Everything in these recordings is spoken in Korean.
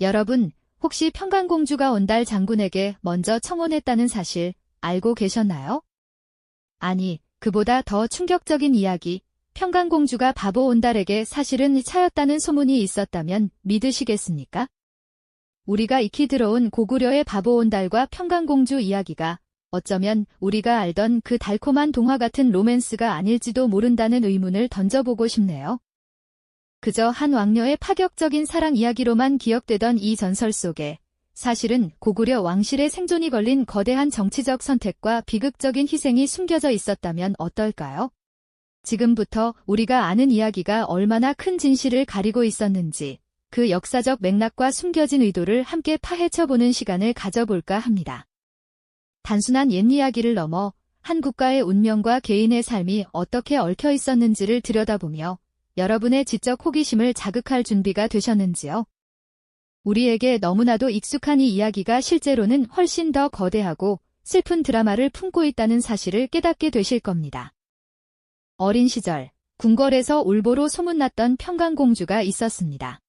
여러분, 혹시 평강공주가 온달 장군에게 먼저 청혼했다는 사실 알고 계셨나요? 아니, 그보다 더 충격적인 이야기, 평강공주가 바보 온달에게 사실은 차였다는 소문이 있었다면 믿으시겠습니까? 우리가 익히 들어온 고구려의 바보 온달과 평강공주 이야기가 어쩌면 우리가 알던 그 달콤한 동화 같은 로맨스가 아닐지도 모른다는 의문을 던져보고 싶네요. 그저 한 왕녀의 파격적인 사랑 이야기로만 기억되던 이 전설 속에 사실은 고구려 왕실의 생존이 걸린 거대한 정치적 선택과 비극적인 희생이 숨겨져 있었다면 어떨까요? 지금부터 우리가 아는 이야기가 얼마나 큰 진실을 가리고 있었는지 그 역사적 맥락과 숨겨진 의도를 함께 파헤쳐보는 시간을 가져볼까 합니다. 단순한 옛 이야기를 넘어 한 국가의 운명과 개인의 삶이 어떻게 얽혀 있었는지를 들여다보며 여러분의 지적 호기심을 자극할 준비가 되셨는지요? 우리에게 너무나도 익숙한 이 이야기가 실제로는 훨씬 더 거대하고 슬픈 드라마를 품고 있다는 사실을 깨닫게 되실 겁니다. 어린 시절, 궁궐에서 울보로 소문났던 평강공주가 있었습니다.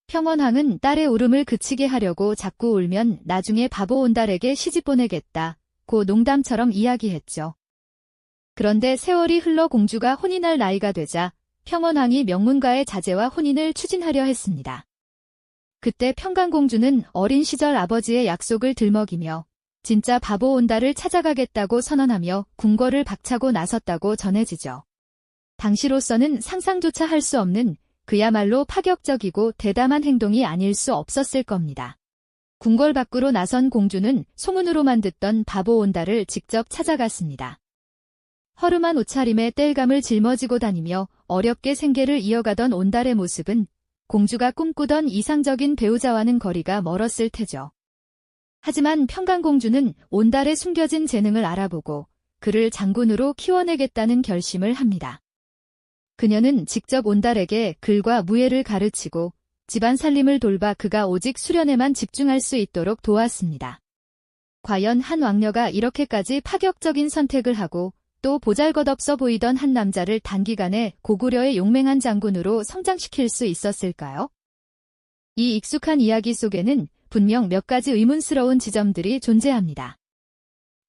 평원왕은 딸의 울음을 그치게 하려고 자꾸 울면 나중에 바보 온달에게 시집 보내겠다, 고 농담처럼 이야기했죠. 그런데 세월이 흘러 공주가 혼인할 나이가 되자 평원왕이 명문가의 자제와 혼인을 추진하려 했습니다. 그때 평강공주는 어린 시절 아버지의 약속을 들먹이며 진짜 바보 온달을 찾아가겠다고 선언하며 궁궐을 박차고 나섰다고 전해지죠. 당시로서는 상상조차 할 수 없는 그야말로 파격적이고 대담한 행동이 아닐 수 없었을 겁니다. 궁궐 밖으로 나선 공주는 소문으로만 듣던 바보 온달을 직접 찾아갔습니다. 허름한 옷차림에 땔감을 짊어지고 다니며 어렵게 생계를 이어가던 온달의 모습은 공주가 꿈꾸던 이상적인 배우자와는 거리가 멀었을 테죠. 하지만 평강공주는 온달의 숨겨진 재능을 알아보고 그를 장군으로 키워내겠다는 결심을 합니다. 그녀는 직접 온달에게 글과 무예를 가르치고 집안 살림을 돌봐 그가 오직 수련에만 집중할 수 있도록 도왔습니다. 과연 한 왕녀가 이렇게까지 파격적인 선택을 하고 또 보잘것없어 보이던 한 남자를 단기간에 고구려의 용맹한 장군으로 성장시킬 수 있었을까요? 이 익숙한 이야기 속에는 분명 몇 가지 의문스러운 지점들이 존재합니다.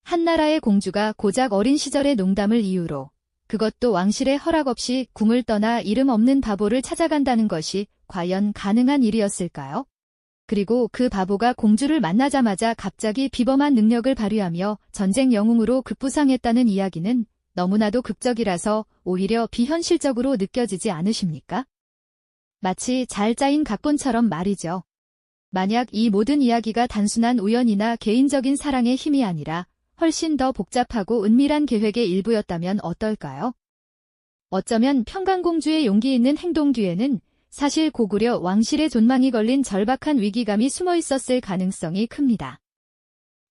한 나라의 공주가 고작 어린 시절의 농담을 이유로 그것도 왕실의 허락 없이 궁을 떠나 이름 없는 바보를 찾아간다는 것이 과연 가능한 일이었을까요? 그리고 그 바보가 공주를 만나자마자 갑자기 비범한 능력을 발휘하며 전쟁 영웅으로 급부상했다는 이야기는 너무나도 극적이라서 오히려 비현실적으로 느껴지지 않으십니까? 마치 잘 짜인 각본처럼 말이죠. 만약 이 모든 이야기가 단순한 우연이나 개인적인 사랑의 힘이 아니라 훨씬 더 복잡하고 은밀한 계획의 일부였다면 어떨까요? 어쩌면 평강공주의 용기 있는 행동 뒤에는 사실 고구려 왕실의 존망이 걸린 절박한 위기감이 숨어 있었을 가능성이 큽니다.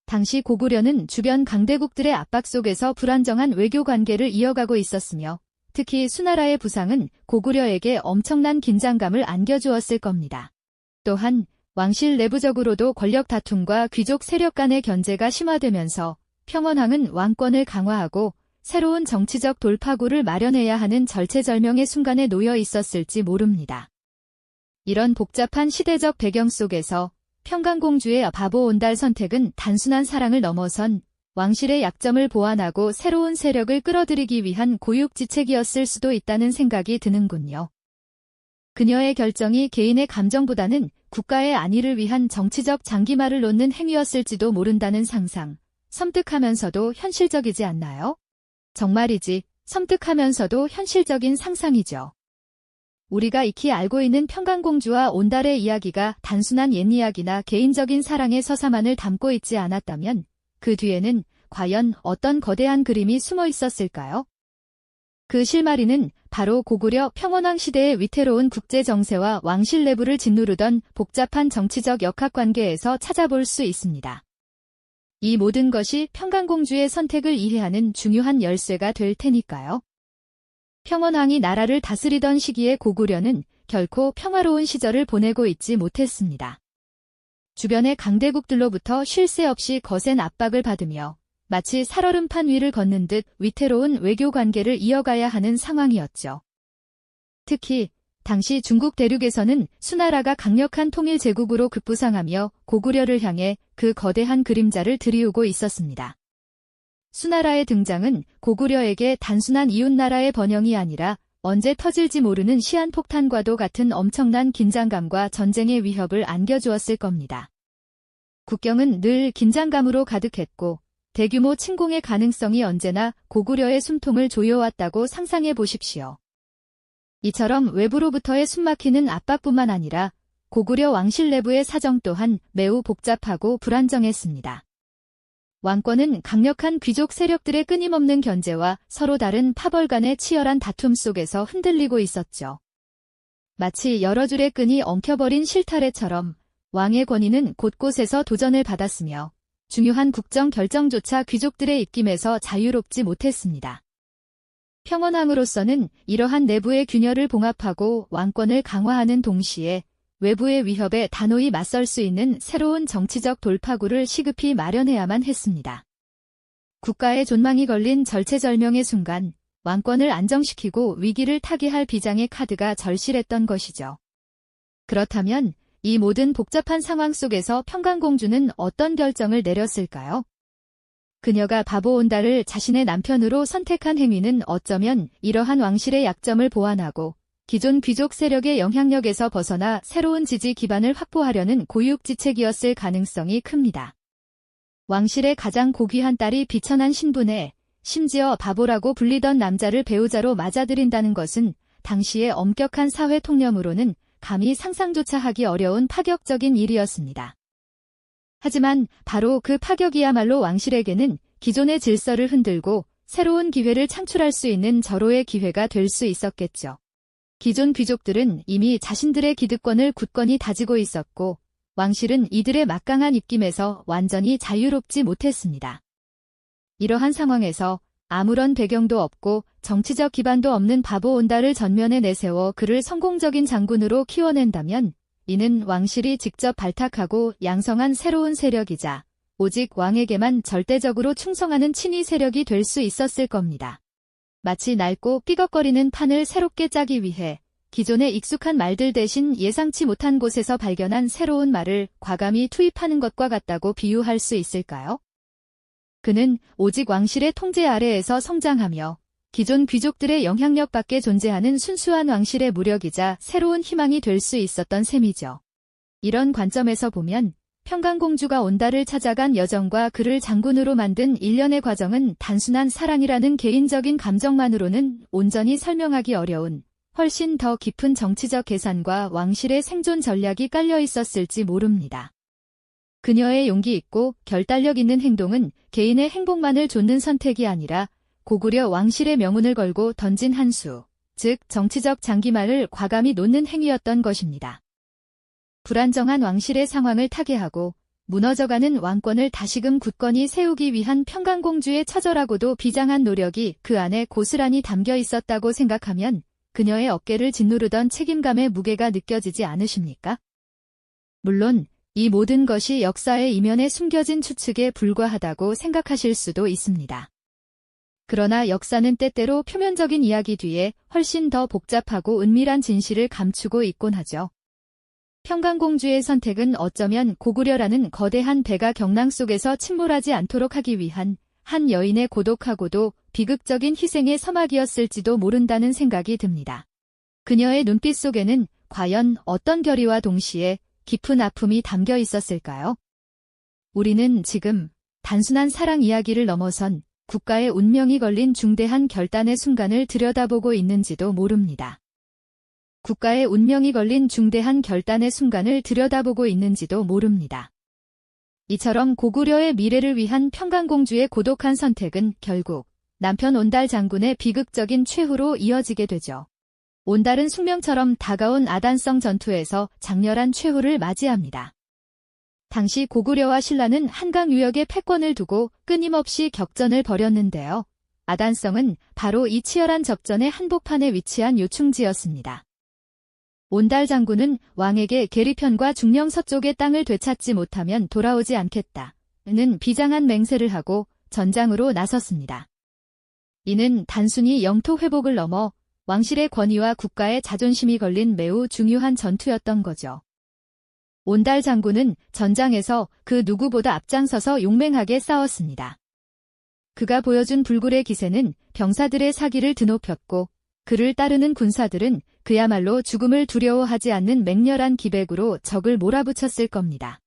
당시 고구려는 주변 강대국들의 압박 속에서 불안정한 외교 관계를 이어가고 있었으며 특히 수나라의 부상은 고구려에게 엄청난 긴장감을 안겨주었을 겁니다. 또한 왕실 내부적으로도 권력 다툼과 귀족 세력 간의 견제가 심화되면서 평원왕은 왕권을 강화하고 새로운 정치적 돌파구를 마련해야 하는 절체절명의 순간에 놓여 있었을지 모릅니다. 이런 복잡한 시대적 배경 속에서 평강공주의 바보 온달 선택은 단순한 사랑을 넘어선 왕실의 약점을 보완하고 새로운 세력을 끌어들이기 위한 고육지책이었을 수도 있다는 생각이 드는군요. 그녀의 결정이 개인의 감정보다는 국가의 안위를 위한 정치적 장기말을 놓는 행위였을지도 모른다는 상상. 섬뜩하면서도 현실적이지 않나요? 정말이지 섬뜩하면서도 현실적인 상상이죠. 우리가 익히 알고 있는 평강공주와 온달의 이야기가 단순한 옛 이야기나 개인적인 사랑의 서사만을 담고 있지 않았다면 그 뒤에는 과연 어떤 거대한 그림이 숨어 있었을까요? 그 실마리는 바로 고구려 평원왕 시대의 위태로운 국제 정세와 왕실 내부를 짓누르던 복잡한 정치적 역학관계에서 찾아볼 수 있습니다. 이 모든 것이 평강공주의 선택을 이해하는 중요한 열쇠가 될 테니까요. 평원왕이 나라를 다스리던 시기에 고구려는 결코 평화로운 시절을 보내고 있지 못했습니다. 주변의 강대국들로부터 쉴 새 없이 거센 압박을 받으며 마치 살얼음판 위를 걷는 듯 위태로운 외교 관계를 이어가야 하는 상황이었죠. 특히 당시 중국 대륙에서는 수나라가 강력한 통일 제국으로 급부상하며 고구려를 향해 그 거대한 그림자를 들이우고 있었습니다. 수나라의 등장은 고구려에게 단순한 이웃나라의 번영이 아니라 언제 터질지 모르는 시한폭탄과도 같은 엄청난 긴장감과 전쟁의 위협을 안겨주었을 겁니다. 국경은 늘 긴장감으로 가득했고 대규모 침공의 가능성이 언제나 고구려의 숨통을 조여왔다고 상상해 보십시오. 이처럼 외부로부터의 숨막히는 압박뿐만 아니라 고구려 왕실 내부의 사정 또한 매우 복잡하고 불안정했습니다. 왕권은 강력한 귀족 세력들의 끊임없는 견제와 서로 다른 파벌 간의 치열한 다툼 속에서 흔들리고 있었죠. 마치 여러 줄의 끈이 엉켜버린 실타래처럼 왕의 권위는 곳곳에서 도전을 받았으며 중요한 국정 결정조차 귀족들의 입김에서 자유롭지 못했습니다. 평원왕으로서는 이러한 내부의 균열을 봉합하고 왕권을 강화하는 동시에 외부의 위협에 단호히 맞설 수 있는 새로운 정치적 돌파구를 시급히 마련해야만 했습니다. 국가의 존망이 걸린 절체절명의 순간 왕권을 안정시키고 위기를 타개할 비장의 카드가 절실했던 것이죠. 그렇다면 이 모든 복잡한 상황 속에서 평강공주는 어떤 결정을 내렸을까요? 그녀가 바보 온달을 자신의 남편으로 선택한 행위는 어쩌면 이러한 왕실의 약점을 보완하고 기존 귀족 세력의 영향력에서 벗어나 새로운 지지 기반을 확보하려는 고육지책이었을 가능성이 큽니다. 왕실의 가장 고귀한 딸이 비천한 신분에 심지어 바보라고 불리던 남자를 배우자로 맞아들인다는 것은 당시의 엄격한 사회 통념으로는 감히 상상조차 하기 어려운 파격적인 일이었습니다. 하지만 바로 그 파격이야말로 왕실에게는 기존의 질서를 흔들고 새로운 기회를 창출할 수 있는 절호의 기회가 될 수 있었겠죠. 기존 귀족들은 이미 자신들의 기득권을 굳건히 다지고 있었고 왕실은 이들의 막강한 입김에서 완전히 자유롭지 못했습니다. 이러한 상황에서 아무런 배경도 없고 정치적 기반도 없는 바보 온달을 전면에 내세워 그를 성공적인 장군으로 키워낸다면 이는 왕실이 직접 발탁하고 양성한 새로운 세력이자 오직 왕에게만 절대적으로 충성하는 친위 세력이 될 수 있었을 겁니다. 마치 낡고 삐걱거리는 판을 새롭게 짜기 위해 기존의 익숙한 말들 대신 예상치 못한 곳에서 발견한 새로운 말을 과감히 투입하는 것과 같다고 비유할 수 있을까요? 그는 오직 왕실의 통제 아래에서 성장하며 기존 귀족들의 영향력 밖에 존재하는 순수한 왕실의 무력이자 새로운 희망이 될 수 있었던 셈이죠. 이런 관점에서 보면 평강공주가 온달을 찾아간 여정과 그를 장군으로 만든 일련의 과정은 단순한 사랑이라는 개인적인 감정만으로는 온전히 설명하기 어려운 훨씬 더 깊은 정치적 계산과 왕실의 생존 전략이 깔려 있었을지 모릅니다. 그녀의 용기 있고 결단력 있는 행동은 개인의 행복만을 좇는 선택이 아니라 고구려 왕실의 명운을 걸고 던진 한 수, 즉 정치적 장기말을 과감히 놓는 행위였던 것입니다. 불안정한 왕실의 상황을 타개하고 무너져가는 왕권을 다시금 굳건히 세우기 위한 평강공주의 처절하고도 비장한 노력이 그 안에 고스란히 담겨 있었다고 생각하면 그녀의 어깨를 짓누르던 책임감의 무게가 느껴지지 않으십니까? 물론 이 모든 것이 역사의 이면에 숨겨진 추측에 불과하다고 생각하실 수도 있습니다. 그러나 역사는 때때로 표면적인 이야기 뒤에 훨씬 더 복잡하고 은밀한 진실을 감추고 있곤 하죠. 평강공주의 선택은 어쩌면 고구려라는 거대한 배가 경랑 속에서 침몰하지 않도록 하기 위한 한 여인의 고독하고도 비극적인 희생의 서막이었을지도 모른다는 생각이 듭니다. 그녀의 눈빛 속에는 과연 어떤 결의와 동시에 깊은 아픔이 담겨 있었을까요? 우리는 지금 단순한 사랑 이야기를 넘어선 국가의 운명이 걸린 중대한 결단의 순간을 들여다보고 있는지도 모릅니다. 국가의 운명이 걸린 중대한 결단의 순간을 들여다보고 있는지도 모릅니다. 이처럼 고구려의 미래를 위한 평강공주의 고독한 선택은 결국 남편 온달 장군의 비극적인 최후로 이어지게 되죠. 온달은 숙명처럼 다가온 아단성 전투에서 장렬한 최후를 맞이합니다. 당시 고구려와 신라는 한강 유역에 패권을 두고 끊임없이 격전을 벌였는데요. 아단성은 바로 이 치열한 접전의 한복판에 위치한 요충지였습니다. 온달 장군은 왕에게 계리편과 중령 서쪽의 땅을 되찾지 못하면 돌아오지 않겠다는 비장한 맹세를 하고 전장으로 나섰습니다. 이는 단순히 영토 회복을 넘어 왕실의 권위와 국가의 자존심이 걸린 매우 중요한 전투였던 거죠. 온달 장군은 전장에서 그 누구보다 앞장서서 용맹하게 싸웠습니다. 그가 보여준 불굴의 기세는 병사들의 사기를 드높였고 그를 따르는 군사들은 그야말로 죽음을 두려워하지 않는 맹렬한 기백으로 적을 몰아붙였을 겁니다.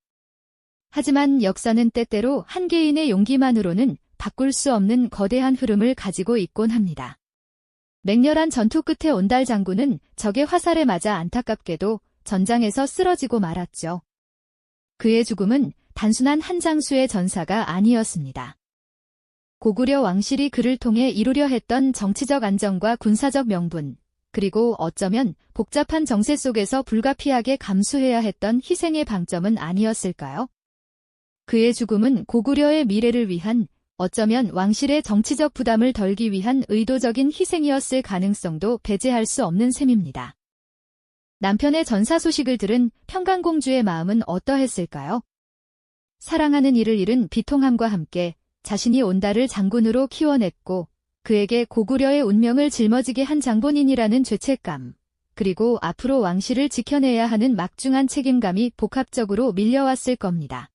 하지만 역사는 때때로 한 개인의 용기만으로는 바꿀 수 없는 거대한 흐름을 가지고 있곤 합니다. 맹렬한 전투 끝에 온달 장군은 적의 화살에 맞아 안타깝게도 전장에서 쓰러지고 말았죠. 그의 죽음은 단순한 한 장수의 전사가 아니었습니다. 고구려 왕실이 그를 통해 이루려 했던 정치적 안정과 군사적 명분, 그리고 어쩌면 복잡한 정세 속에서 불가피하게 감수해야 했던 희생의 방점은 아니었을까요? 그의 죽음은 고구려의 미래를 위한, 어쩌면 왕실의 정치적 부담을 덜기 위한 의도적인 희생이었을 가능성도 배제할 수 없는 셈입니다. 남편의 전사 소식을 들은 평강공주의 마음은 어떠했을까요? 사랑하는 이를 잃은 비통함과 함께 자신이 온달을 장군으로 키워냈고 그에게 고구려의 운명을 짊어지게 한 장본인이라는 죄책감, 그리고 앞으로 왕실을 지켜내야 하는 막중한 책임감이 복합적으로 밀려왔을 겁니다.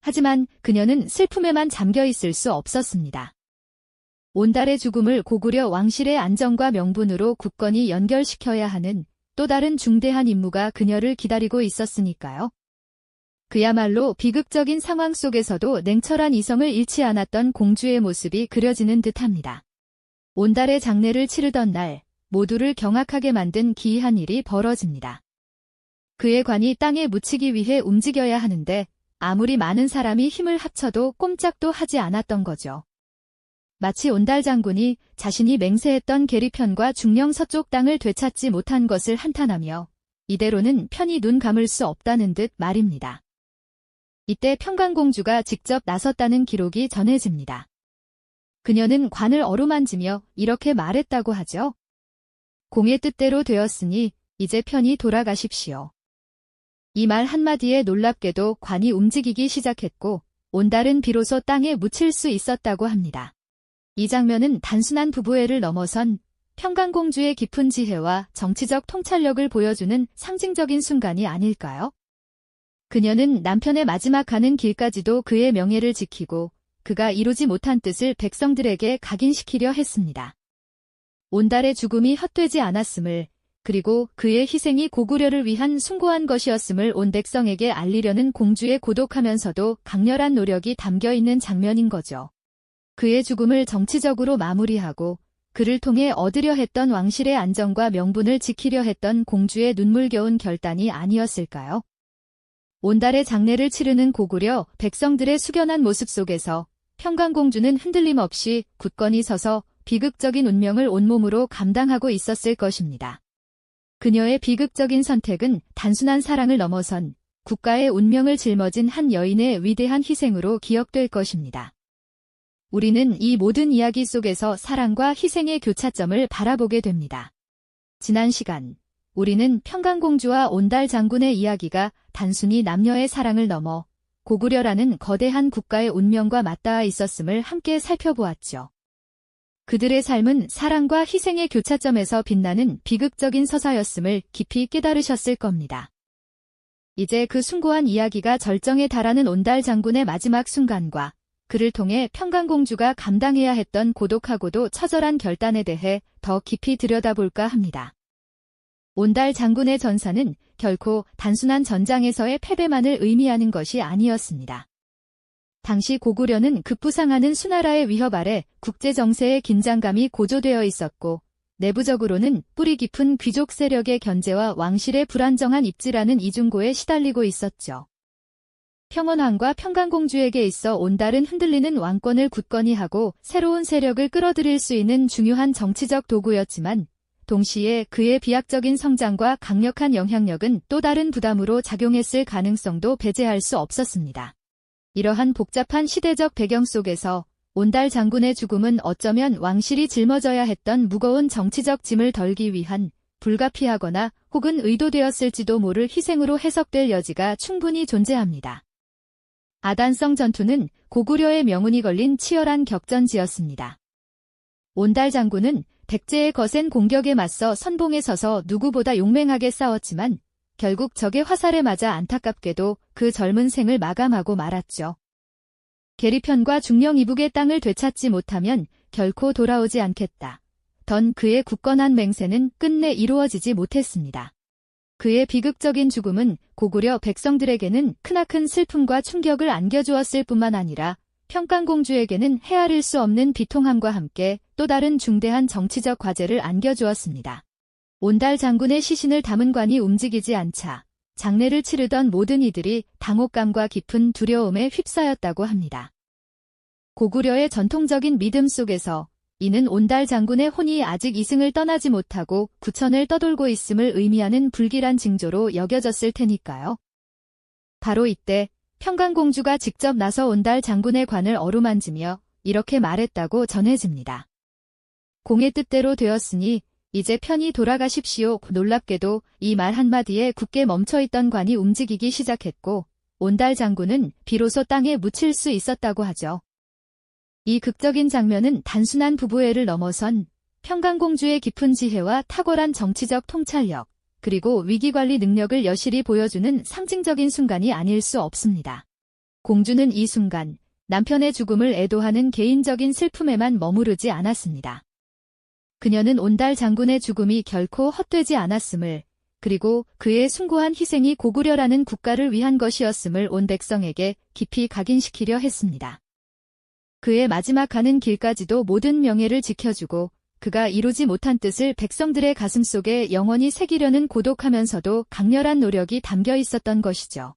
하지만 그녀는 슬픔에만 잠겨 있을 수 없었습니다. 온달의 죽음을 고구려 왕실의 안정과 명분으로 굳건히 연결시켜야 하는 또 다른 중대한 임무가 그녀를 기다리고 있었으니까요. 그야말로 비극적인 상황 속에서도 냉철한 이성을 잃지 않았던 공주의 모습이 그려지는 듯합니다. 온달의 장례를 치르던 날, 모두를 경악하게 만든 기이한 일이 벌어집니다. 그의 관이 땅에 묻히기 위해 움직여야 하는데 아무리 많은 사람이 힘을 합쳐도 꼼짝도 하지 않았던 거죠. 마치 온달 장군이 자신이 맹세했던 계리편과 중령 서쪽 땅을 되찾지 못한 것을 한탄하며 이대로는 편히 눈 감을 수 없다는 듯 말입니다. 이때 평강공주가 직접 나섰다는 기록이 전해집니다. 그녀는 관을 어루만지며 이렇게 말했다고 하죠. 공의 뜻대로 되었으니 이제 편히 돌아가십시오. 이 말 한마디에 놀랍게도 관이 움직이기 시작했고 온달은 비로소 땅에 묻힐 수 있었다고 합니다. 이 장면은 단순한 부부애를 넘어선 평강공주의 깊은 지혜와 정치적 통찰력을 보여주는 상징적인 순간이 아닐까요? 그녀는 남편의 마지막 가는 길까지도 그의 명예를 지키고 그가 이루지 못한 뜻을 백성들에게 각인시키려 했습니다. 온달의 죽음이 헛되지 않았음을, 그리고 그의 희생이 고구려를 위한 숭고한 것이었음을 온 백성에게 알리려는 공주의 고독하면서도 강렬한 노력이 담겨있는 장면인 거죠. 그의 죽음을 정치적으로 마무리하고 그를 통해 얻으려 했던 왕실의 안정과 명분을 지키려 했던 공주의 눈물겨운 결단이 아니었을까요? 온달의 장례를 치르는 고구려 백성들의 숙연한 모습 속에서 평강공주는 흔들림 없이 굳건히 서서 비극적인 운명을 온몸으로 감당하고 있었을 것입니다. 그녀의 비극적인 선택은 단순한 사랑을 넘어선 국가의 운명을 짊어진 한 여인의 위대한 희생으로 기억될 것입니다. 우리는 이 모든 이야기 속에서 사랑과 희생의 교차점을 바라보게 됩니다. 지난 시간, 우리는 평강공주와 온달 장군의 이야기가 단순히 남녀의 사랑을 넘어 고구려라는 거대한 국가의 운명과 맞닿아 있었음을 함께 살펴보았죠. 그들의 삶은 사랑과 희생의 교차점에서 빛나는 비극적인 서사였음을 깊이 깨달으셨을 겁니다. 이제 그 숭고한 이야기가 절정에 달하는 온달 장군의 마지막 순간과 그를 통해 평강공주가 감당해야 했던 고독하고도 처절한 결단에 대해 더 깊이 들여다볼까 합니다. 온달 장군의 전사는 결코 단순한 전장에서의 패배만을 의미하는 것이 아니었습니다. 당시 고구려는 급부상하는 수나라의 위협 아래 국제정세의 긴장감이 고조되어 있었고 내부적으로는 뿌리 깊은 귀족 세력의 견제와 왕실의 불안정한 입지라는 이중고에 시달리고 있었죠. 평원왕과 평강공주에게 있어 온달은 흔들리는 왕권을 굳건히 하고 새로운 세력을 끌어들일 수 있는 중요한 정치적 도구였지만 동시에 그의 비약적인 성장과 강력한 영향력은 또 다른 부담으로 작용했을 가능성도 배제할 수 없었습니다. 이러한 복잡한 시대적 배경 속에서 온달 장군의 죽음은 어쩌면 왕실이 짊어져야 했던 무거운 정치적 짐을 덜기 위한 불가피하거나 혹은 의도되었을지도 모를 희생으로 해석될 여지가 충분히 존재합니다. 아단성 전투는 고구려의 명운이 걸린 치열한 격전지였습니다. 온달 장군은 백제의 거센 공격에 맞서 선봉에 서서 누구보다 용맹하게 싸웠지만 결국 적의 화살에 맞아 안타깝게도 그 젊은 생을 마감하고 말았죠. 계리편과 중령 이북의 땅을 되찾지 못하면 결코 돌아오지 않겠다. 던 그의 굳건한 맹세는 끝내 이루어지지 못했습니다. 그의 비극적인 죽음은 고구려 백성들에게는 크나큰 슬픔과 충격을 안겨주었을 뿐만 아니라 평강공주에게는 헤아릴 수 없는 비통함과 함께 또 다른 중대한 정치적 과제를 안겨주었습니다. 온달 장군의 시신을 담은 관이 움직이지 않자 장례를 치르던 모든 이들이 당혹감과 깊은 두려움에 휩싸였다고 합니다. 고구려의 전통적인 믿음 속에서 이는 온달 장군의 혼이 아직 이승을 떠나지 못하고 구천을 떠돌고 있음을 의미하는 불길한 징조로 여겨졌을 테니까요. 바로 이때 평강공주가 직접 나서 온달 장군의 관을 어루만지며 이렇게 말했다고 전해집니다. 공의 뜻대로 되었으니 이제 편히 돌아가십시오. 놀랍게도 이 말 한마디에 굳게 멈춰있던 관이 움직이기 시작했고 온달 장군은 비로소 땅에 묻힐 수 있었다고 하죠. 이 극적인 장면은 단순한 부부애를 넘어선 평강공주의 깊은 지혜와 탁월한 정치적 통찰력, 그리고 위기관리 능력을 여실히 보여주는 상징적인 순간이 아닐 수 없습니다. 공주는 이 순간 남편의 죽음을 애도하는 개인적인 슬픔에만 머무르지 않았습니다. 그녀는 온달 장군의 죽음이 결코 헛되지 않았음을, 그리고 그의 숭고한 희생이 고구려라는 국가를 위한 것이었음을 온 백성에게 깊이 각인시키려 했습니다. 그의 마지막 가는 길까지도 모든 명예를 지켜주고 그가 이루지 못한 뜻을 백성들의 가슴속에 영원히 새기려는 고독하면서도 강렬한 노력이 담겨 있었던 것이죠.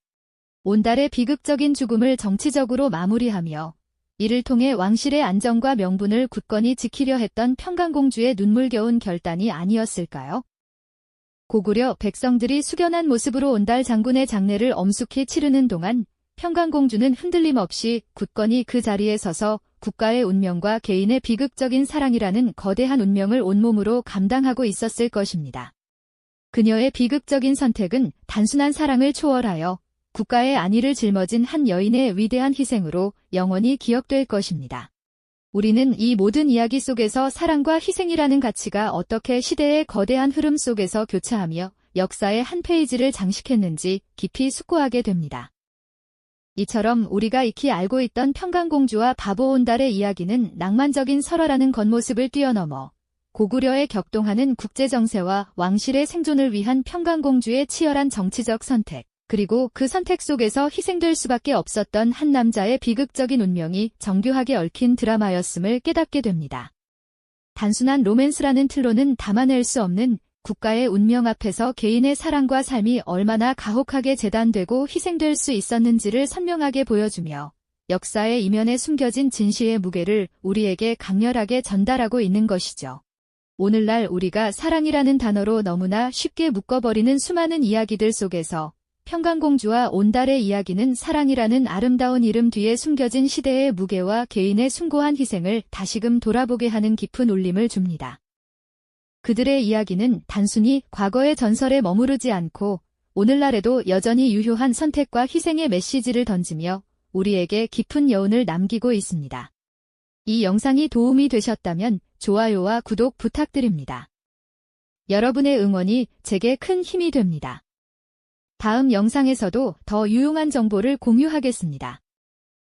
온달의 비극적인 죽음을 정치적으로 마무리하며 이를 통해 왕실의 안정과 명분을 굳건히 지키려 했던 평강공주의 눈물겨운 결단이 아니었을까요? 고구려 백성들이 숙연한 모습으로 온달 장군의 장례를 엄숙히 치르는 동안 평강공주는 흔들림 없이 굳건히 그 자리에 서서 국가의 운명과 개인의 비극적인 사랑이라는 거대한 운명을 온몸으로 감당하고 있었을 것입니다. 그녀의 비극적인 선택은 단순한 사랑을 초월하여 국가의 안위를 짊어진 한 여인의 위대한 희생으로 영원히 기억될 것입니다. 우리는 이 모든 이야기 속에서 사랑과 희생이라는 가치가 어떻게 시대의 거대한 흐름 속에서 교차하며 역사의 한 페이지를 장식했는지 깊이 숙고하게 됩니다. 이처럼 우리가 익히 알고 있던 평강공주와 바보 온달의 이야기는 낭만적인 설화라는 겉모습을 뛰어넘어 고구려에 격동하는 국제정세와 왕실의 생존을 위한 평강공주의 치열한 정치적 선택, 그리고 그 선택 속에서 희생될 수밖에 없었던 한 남자의 비극적인 운명이 정교하게 얽힌 드라마였음을 깨닫게 됩니다. 단순한 로맨스라는 틀로는 담아낼 수 없는 국가의 운명 앞에서 개인의 사랑과 삶이 얼마나 가혹하게 재단되고 희생될 수 있었는지를 선명하게 보여주며 역사의 이면에 숨겨진 진실의 무게를 우리에게 강렬하게 전달하고 있는 것이죠. 오늘날 우리가 사랑이라는 단어로 너무나 쉽게 묶어버리는 수많은 이야기들 속에서 평강공주와 온달의 이야기는 사랑이라는 아름다운 이름 뒤에 숨겨진 시대의 무게와 개인의 숭고한 희생을 다시금 돌아보게 하는 깊은 울림을 줍니다. 그들의 이야기는 단순히 과거의 전설에 머무르지 않고 오늘날에도 여전히 유효한 선택과 희생의 메시지를 던지며 우리에게 깊은 여운을 남기고 있습니다. 이 영상이 도움이 되셨다면 좋아요와 구독 부탁드립니다. 여러분의 응원이 제게 큰 힘이 됩니다. 다음 영상에서도 더 유용한 정보를 공유하겠습니다.